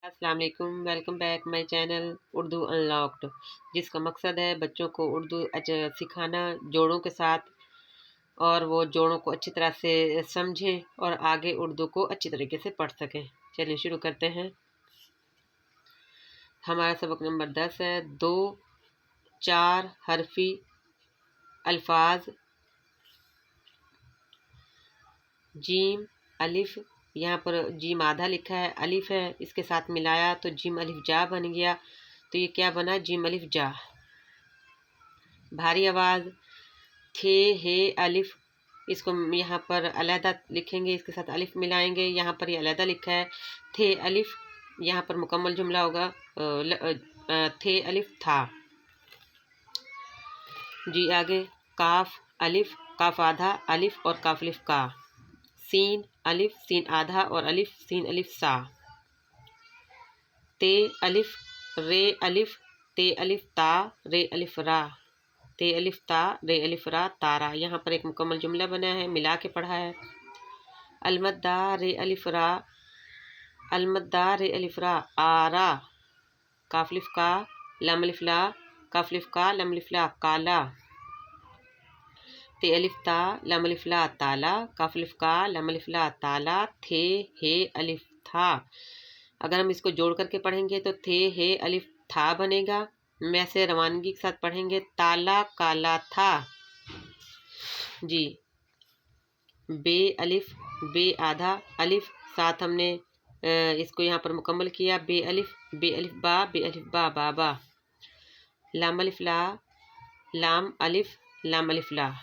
अस्सलाम वालेकुम, welcome back my channel Urdu unlocked, जिसका मकसद है बच्चों को उर्दू सिखाना जोड़ों के साथ, और वो जोड़ों को अच्छी तरह से समझें और आगे उर्दू को अच्छी तरीके से पढ़ सकें। चलिए शुरू करते हैं। हमारा सबक नंबर 10 है। 2 4 हरफी अल्फाज। जीम अलिफ, यहाँ पर जीम आधा लिखा है, अलिफ है, इसके साथ मिलाया तो जीम अलिफ जा बन गया। तो ये क्या बना? जीम अलिफ जा। भारी आवाज़ थे हे अलिफ, इसको यहाँ पर अलहदा लिखेंगे, इसके साथ अलिफ मिलाएंगे। यहाँ पर ये अलहदा लिखा है थे अलिफ, यहाँ पर मुकम्मल जुमला होगा थे अलिफ था। जी आगे काफ अलिफ, काफ आधा, अलिफ और काफ अलिफ का। सीन अलिफ, सीन आधा और अलिफ, सीन अलिफ सा। ते अलिफ रे अलिफ, ते अलिफ ता, रे अलिफ रा, ते अलिफ ता, रे अलिफ रा, तारा। यहाँ पर एक मुकम्मल जुमला बना है, मिला के पढ़ा है। अलमद्दा रे अलिफ रा, अलमद्दा रे अलिफ रा, आरा। काफ अलिफ का, लम अलिफ ला, काफ अलिफ का, लम अलिफ ला, काला। ते अलिफ ता, लम अलिफ ला, ताला, काफ अलिफ का, लम अलिफ ला, ताला, थे हे अलिफ था। अगर हम इसको जोड़ करके पढ़ेंगे तो थे हे अलिफ था बनेगा। मैं से रवानगी के साथ पढ़ेंगे ताला काला था। जी बे अलिफ, बे आधा, अलिफ साथ हमने इसको यहाँ पर मुकम्मल किया। बे अलिफ बा, बे अलिफ बा, बाबा। लाम अलिफ ला, लाम अलिफ, लाम अलिफ ला।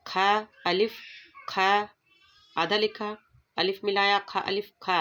खा अलिफ, खा आधा लिखा, अलिफ मिलाया, खा अलिफ खा।